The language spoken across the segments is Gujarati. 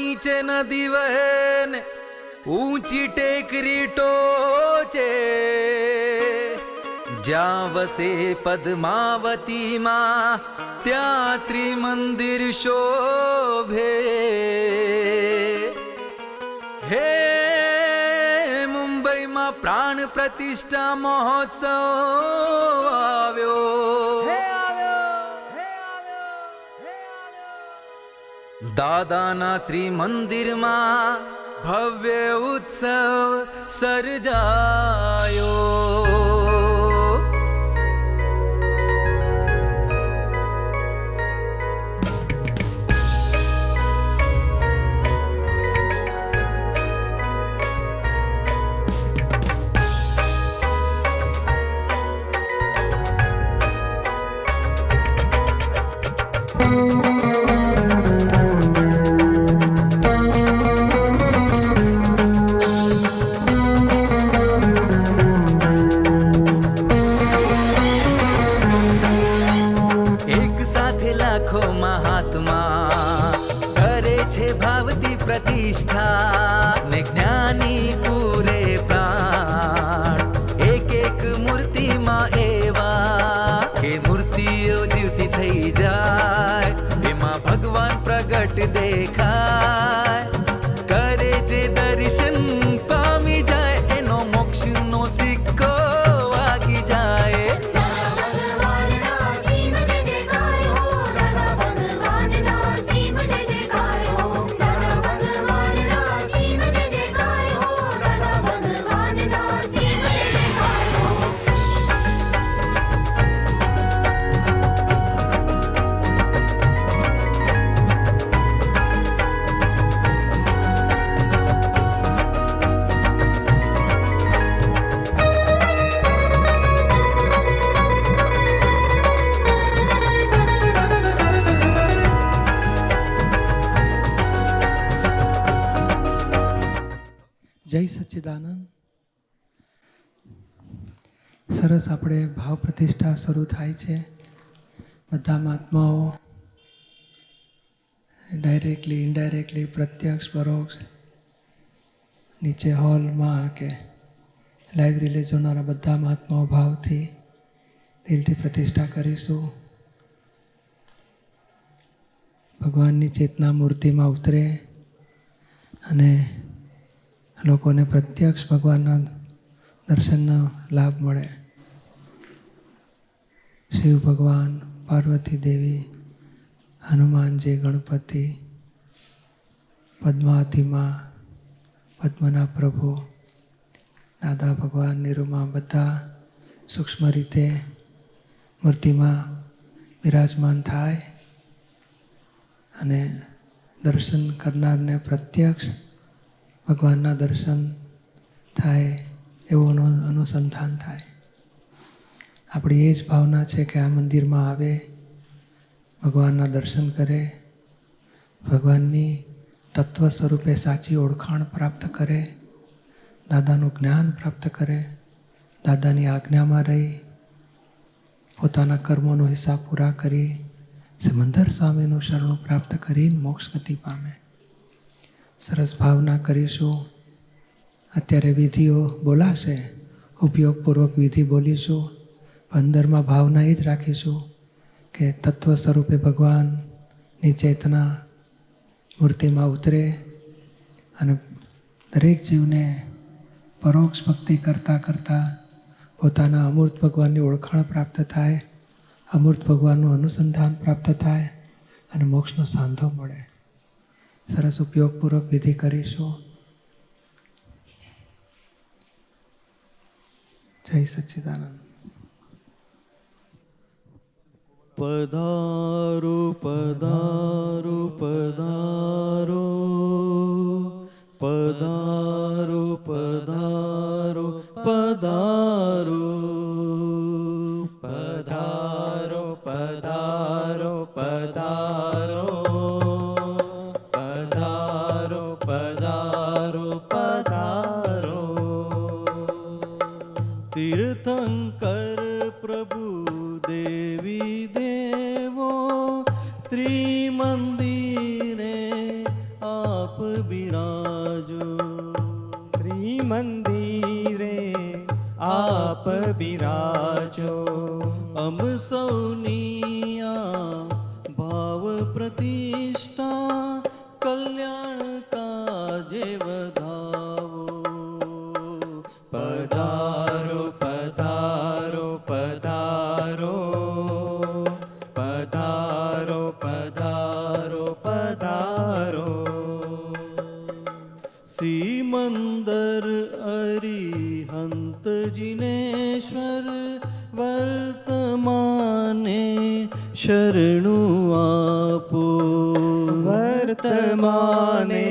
નીચે નદી વહે ને ઊંચી ટેકરી ટોચે, જ્યાં વસે પદ્માવતીમાં ત્યાં ત્રિમંદિર શોભે. હે મુંબઈમાં પ્રાણ પ્રતિષ્ઠા મહોત્સવ આવ્યો. દાદાના ત્રિમંદિરમાં ભવ્ય ઉત્સવ સર્જાયો. પ્રતિષ્ઠા ને જ્ઞાની પૂરે પ્રાણ, એક એક મૂર્તિમાં એવા કે મૂર્તિઓ જીવતી થઈ જાય, એમાં ભગવાન પ્રગટ દેખાય. કરે જે દર્શન પામી જાય એનો મોક્ષનો સિક્કો વાગી જાય. જય સચ્ચિદાનંદ. સરસ આપણે ભાવ પ્રતિષ્ઠા શરૂ થાય છે. બધા મહાત્માઓ ડાયરેક્ટલી ઇનડાયરેક્ટલી પ્રત્યક્ષ પરોક્ષ નીચે હોલમાં કે લાઈવ રિલે જોનારા બધા મહાત્માઓ ભાવથી દિલથી પ્રતિષ્ઠા કરીશું. ભગવાનની ચેતના મૂર્તિમાં ઉતરે અને લોકોને પ્રત્યક્ષ ભગવાનના દર્શનનો લાભ મળે. શિવ ભગવાન, પાર્વતી દેવી, હનુમાનજી, ગણપતિ, પદ્માવતીમાં, પદ્મના પ્રભુ, દાદા ભગવાન, નિરૂમા બધા સૂક્ષ્મ રીતે મૂર્તિમાં બિરાજમાન થાય અને દર્શન કરનારને પ્રત્યક્ષ ભગવાનના દર્શન થાય એવું અનુસંધાન થાય. આપણી એ જ ભાવના છે કે આ મંદિરમાં આવે, ભગવાનના દર્શન કરે, ભગવાનની તત્વ સ્વરૂપે સાચી ઓળખાણ પ્રાપ્ત કરે, દાદાનું જ્ઞાન પ્રાપ્ત કરે, દાદાની આજ્ઞામાં રહી પોતાના કર્મોનો હિસાબ પૂરા કરી સિમંદર સ્વામીનું શરણું પ્રાપ્ત કરીને મોક્ષ ગતિ પામે. સરસ ભાવના કરીશું. અત્યારે વિધિઓ બોલાશે, ઉપયોગપૂર્વક વિધિ બોલીશું. અંદરમાં ભાવના એ જ રાખીશું કે તત્વ સ્વરૂપે ભગવાનની ચેતના મૂર્તિમાં ઉતરે અને દરેક જીવને પરોક્ષ ભક્તિ કરતાં કરતાં પોતાના અમૂર્ત ભગવાનની ઓળખાણ પ્રાપ્ત થાય, અમૂર્ત ભગવાનનું અનુસંધાન પ્રાપ્ત થાય અને મોક્ષનો સાંધો મળે. સરસ ઉપયોગપૂર્વક વિધિ કરીશું. જય સચ્ચિદાનંદ. પધારો પધારો પધારો પધારો પધારો પધારો પધારો પધારો પધારો પધારો પધારો પધારો. તીર્થંકર પ્રભુ દેવી દેવો ત્રિમંદિરે આપ બિરાજો. ત્રિમંદિરે આપ બિરાજો. અમ સૌની આ ભાવ પ્રતિષ્ઠા કલ્યાણ કાજે વધાવો. પધારો પધારો પધારો પધારો પધારો પધારો. સિમંદર અરિહંત જિનેશ્વર વર્તમાને શરણું આપો. વર્તમાને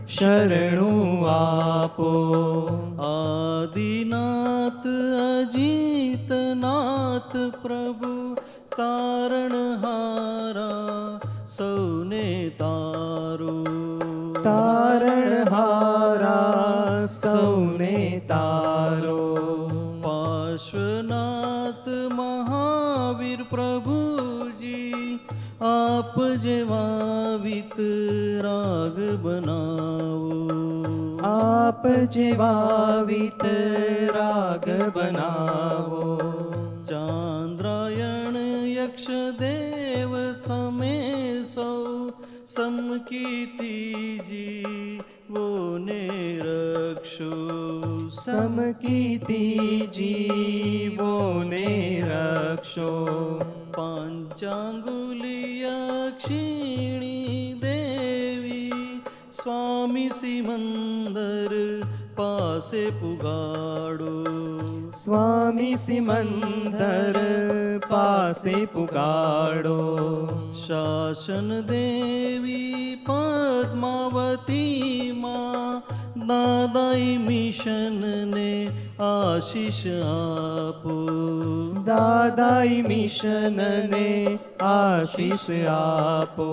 શરણું આપો. આદિનાથ અજીતનાથ પ્રભુ તારણહારા સૌને તારો. તારણહારા સૌને તારો. પાર્શ્વનાથ મહાવીર પ્રભુજી આપ જેવા વિતરાગ બનાવો. આપ જેવા વિતરાગ બનાવો. ચાંદ્રાયણ યક્ષદેવ સમે સૌ સમકીર્તિજી વોને રક્ષો. સમકીર્તિ જીવોને રક્ષો. પાંચાંગુલિય ક્ષીણી દેવી સ્વામી સિમંદર પાસે પુગાડો. સ્વામી સિમંદર પાસે પુગાડો. શાસન દેવી પદ્માવતી માં દાદાઈ મિશનને આશીષ આપો. દાદાઈ મિશનને આશીષ આપો.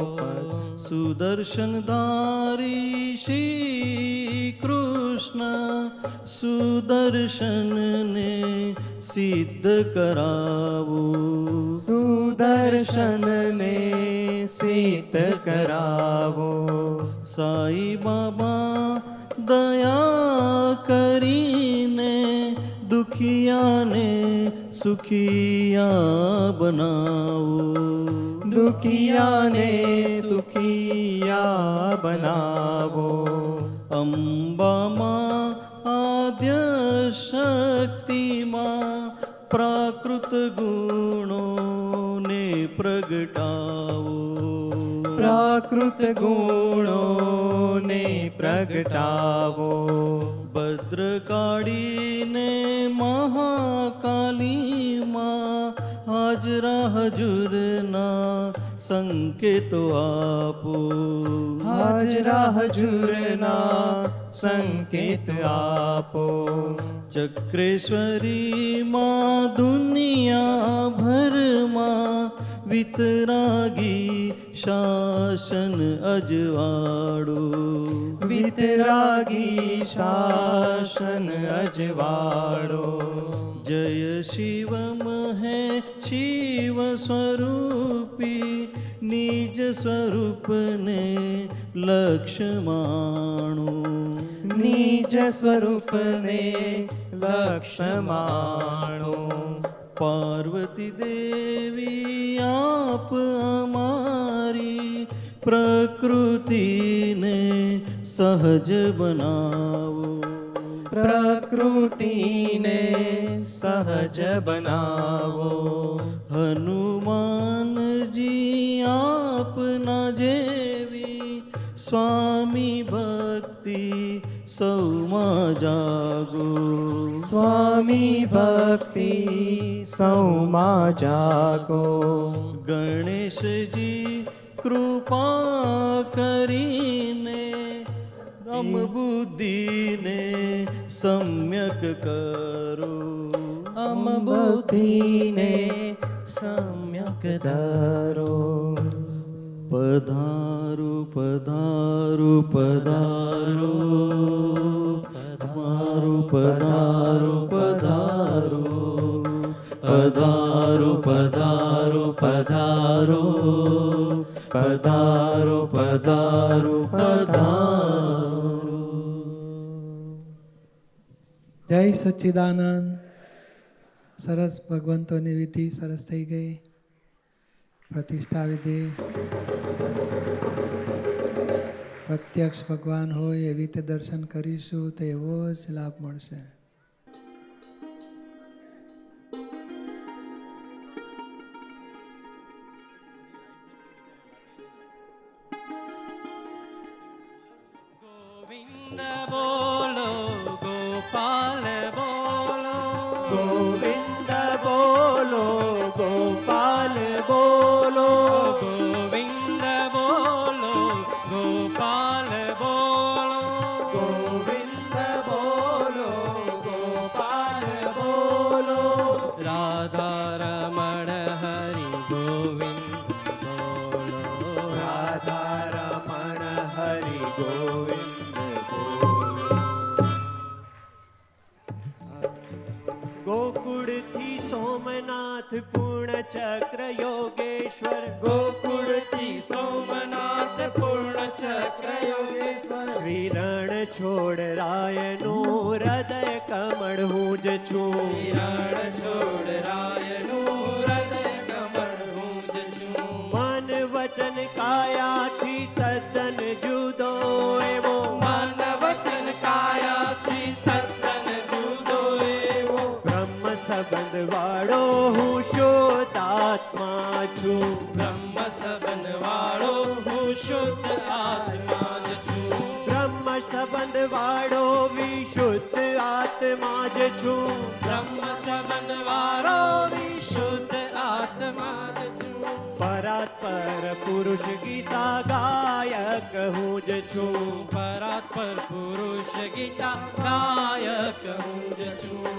સુદર્શનધારી શ્રી કૃષ્ણ સુદર્શનને સિદ્ધ કરાવો. સુદર્શનને સિદ્ધ કરાવો. સાઈ બાબા દયા કરીને દુખિયાને સુખિયા બનાવો. દુખિયાને સુખિયા બનાવો. અંબામાં આદ્ય શક્તિમાં પ્રાકૃત ગુણોને પ્રગટાવો. પ્રાકૃત ગુણોને પ્રગટાવો. ભદ્રકાળીને મહાકાલીમાં હાજરા હજુરના સંકેતો આપો. હાજરા હજુરના સંકેત આપો. ચક્રેશ્વરી માં દુનિયા ભરમાં વિતરાગી શાસન અજવાડો. વિતરાગી શાસન અજવાડો. જય શિવમ હે શિવ સ્વરૂપી નિજ સ્વરૂપને લક્ષ્યમાણો. નિજ સ્વરૂપને લક્ષ્યમાણો. પાર્વતી દેવી આપ અમારી પ્રકૃતિને સહજ બનાવો. પ્રકૃતિને સહજ બનાવો. હનુમાનજી આપના જેવી સ્વામી ભક્તિ સૌમાં જાગો. સ્વામી ભક્તિ સૌમાં જાગો. ગણેશજી કૃપા કરીને અમ બુદ્ધિને સમ્યક કરો. અમ બુદ્ધિને સમ્યક ધરો. પધારો પધારો પધારો પધારો પધારો પધારો પધારો પધારો પધારો પધારો પધારો પધારો. જય સચ્ચિદાનંદ. સરસ, ભગવંતોની વિધિ સરસ થઈ ગઈ. પ્રતિષ્ઠા વિધિ, પ્રત્યક્ષ ભગવાન હોય એવી રીતે દર્શન કરીશું તો એવો જ લાભ મળશે. ગોવિંદ બોલો, ગોપાલ બોલો, ગોવિંદ બોલો, ગોપાલ બોલો, ગોવિંદ બોલો, ગોપાલ બોલો, ગોવિંદ બોલો, ગોપાલ બોલો, રાધા રમણ હરિ ગોવિંદ બોલો, રાધા રમણ હરિ ગોવિંદ બોલો. ગોકુળથી સોમનાથ પૂર્ણ ચક્ર યોગેશ્વર, ગોકુળથી સોમનાથ પૂર્ણ ચક્ર યોગેશ્વર, શ્રી રણ છોડ રાયનું હૃદય કમળ હું જ છું. રણ છોડ રાયનું હૃદય કમળ હું જ છું. મન વચન કાયાથી તદ્દન જુદો એવો, મન વચન કાયાથી તદ્દન જુદો એવો, બ્રહ્મ સંબંધ વાળો હું શુદ્ધ આત્મા છું. બ્રહ્મ સંબંધ વાળો હું શુદ્ધ આત્મા જ છું. બ્રહ્મ સંબંધ વાળો વિશુદ્ધ આત્મા જ છું. બ્રહ્મ સંબંધ વાળો વિશુદ્ધ આત્મા જ છું. પરાત્પર પુરુષ ગીતા ગાયક હું જ છું. પરાત્પર પુરુષ ગીતા ગાયક હું જ છું.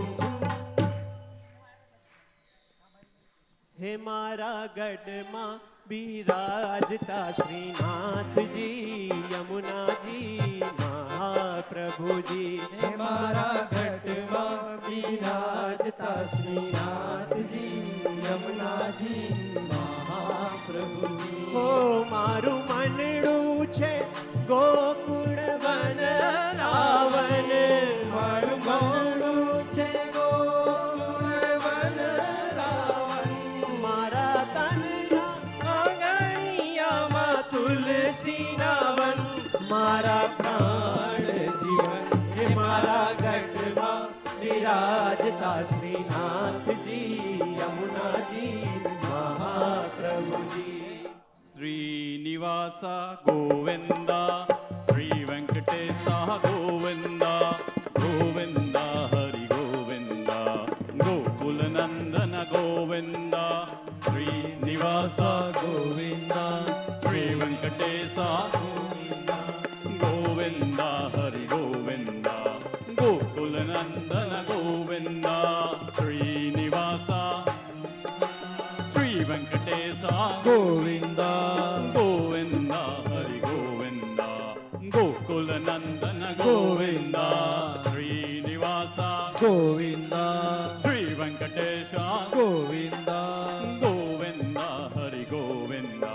હે મારા ગઢમાં બિરાજતા શ્રીનાથજી, યમુનાજી મહાપ્રભુજી. હે મારા ગઢમાં બિરાજતા શ્રીનાથજી, યમુનાજી મહાપ્રભુજી. ઓ મારું મનડું છે ગોકુળ વન રાવન, મારું મનડું છે ગોકુળ વન રાવણ. મારા તનના આંગણિયામાં તુલસીના વન, મારા પ્રાણ જીવન. હે મારા ગઢમાં બિરાજતા શ્રીનાથજી, યમુનાજી મહાપ્રભુજી. శ్రీనివాస గోవింద శ్రీ వెంకటేశ గోవింద గోవింద హరి గోవింద గోకుల నందన గోవింద శ్రీనివాస గోవింద శ్రీ వెంకటేశ గోవింద గోవింద హరి గోవింద గోకుల నందన గోవింద శ్రీనివాస శ్రీ వెంకటేశ ગોવિંદ గోవింద హరి గోవింద గోకుల నందన గోవింద శ్రీనివాస ગોવિંદ శ్రీ వెంకటేశ ગોવિંદ గోవింద హరి గోవింద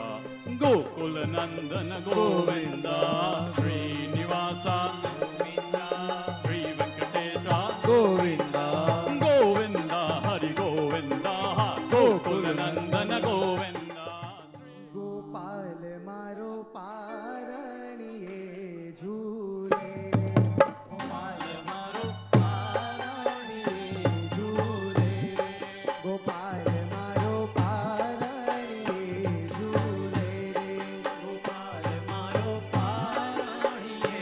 గోకుల నందన గోవింద శ్రీనివాస శ్రీ వెంకటేశ ગોવિંદ గోవింద హరి గోవింద గోకుల నందన గోవింద ગોપાલ મારો પારણીએ ઝૂલે, ગોપાલ મારો પારણીએ ઝૂલે, ગોપાલ મારો પારણીએ ઝૂલે, ગોપાલ મારો પારણીએ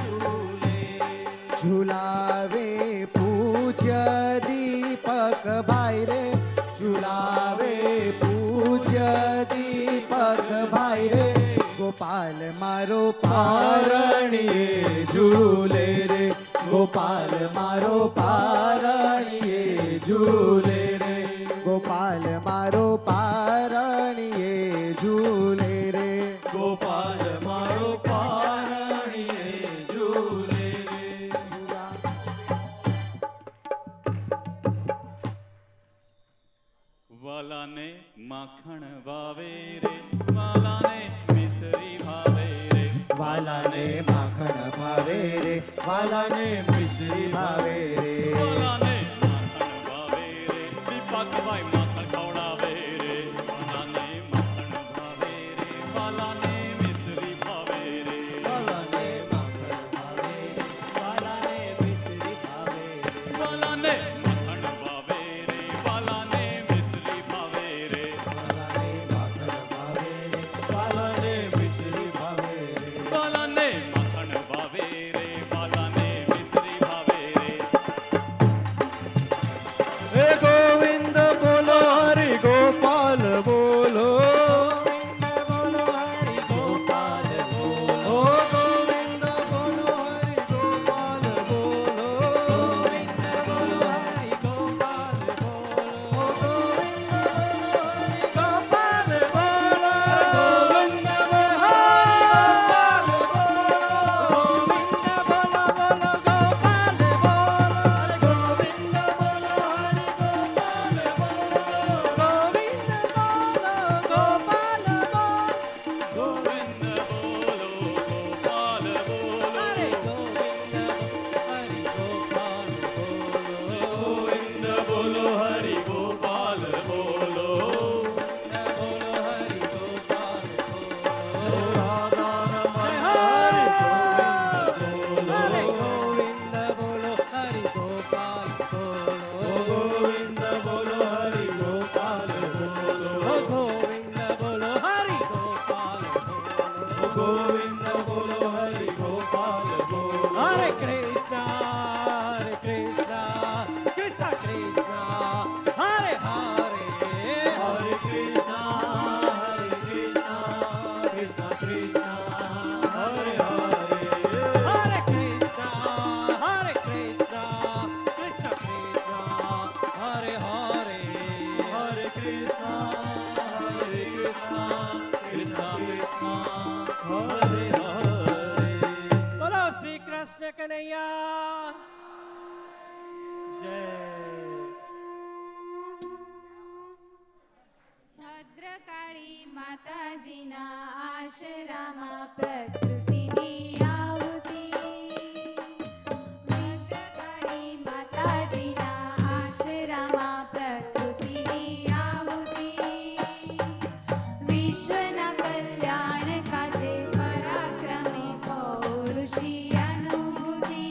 ઝૂલે. ઝુલાવે પૂજ્ય દીપક ભાઈ રે, ઝુલાવે પૂજ્ય દીપક ભાઈ રે, ગોપાલ મારો પારણીએ ઝૂલે રે, ગોપાલ મારો પારણીએ ઝૂલે રે, ગોપાલ મારો પારણીએ ઝૂલે રે, ગોપાલ મારો પારણીએ ઝૂલે રે. વાલાને માખણ વાવે રે વાલાને મિસરી ભાવે રે વાલાને માખણ ભાવે રે, વાલાને મિશ્રી ભાવે રે. વાલાને માખણ ભાવે રે, દીપકભાઈ માખણ ખવડાવે રે. વાલાને માખણ ભાવે રે, વાલાને મિશ્રી ભાવે રે. વાલાને માખણ ભાવે રે, વાલાને મિશ્રી ભાવે રે. વાલાને માખણ ભાવે રે, વાલાને મિશ્રી ભાવે રે. વાલાને માખણ ભાવે રે, વાલાને મિશ્રી ભાવે રે. વાલાને માખણ ભાવે રે, વાલાને મિશ્રી ભાવે રે. હે ગોવિંદ બોલો હરિ ગોપાલ બોલો, બોલો હરિ ગોપાલ બોલો. ઓ ગોવિંદ બોલો હરિ ગોપાલ બોલો, ગોવિંદ બોલો હરિ ગોપાલ બોલો. ઓ ગોવિંદ બોલો હરિ ગોપાલ બોલો, ગોવિંદ બોલો ગોપાલ બોલો. ગોવિંદ બોલો બોલો ગોપાલ બોલો, ગોવિંદ બોલો હરિ ગોપાલ બોલો. ગોવિંદ બોલો ગોપાલ બોલો. ગોવિંદ બોલો ગોપાલ બોલો. અરે ગોવિંદ હરિ ગોપાલ બોલો. ગોવિંદ બોલો હરિ ગોપાલ બોલો. બોલો હરિ ગોપાલ બોલો. અરે ગોવિંદ બોલો હરિ ગોપાલ બોલો. ગોવિંદ બોલો હરિ ગોપાલ બોલો. ગોવિંદ બોલો હરિ ગોપાલ બોલો. ગોવિંદ બોલો હરિ ગોપાલ બોલો. હરે કૃષ્ણ કૃષ્ણ કૃષ્ણ હરે હરે, હરે કૃષ્ણ કૃષ્ણ કૃષ્ણ હરે હરે, હરે કૃષ્ણ કૃષ્ણ કૃષ્ણ હરે હરે, હરે કૃષ્ણ કૃષ્ણ કૃષ્ણ હરે હરે. બોલો શ્રી કૃષ્ણ કનૈયા જય. ભદ્રકાળી માતાજીના આશરામાં પ્રકૃતિની આહુતિ. ભદ્રકાળી માતાજીના આશરામાં પ્રકૃતિની આહુતિ. વિશ્વના કલ્યાણ કાજે પરાક્રમી પૌરુષી અનુભૂતિ.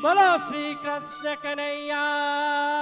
બોલો શ્રી કૃષ્ણ કનૈયા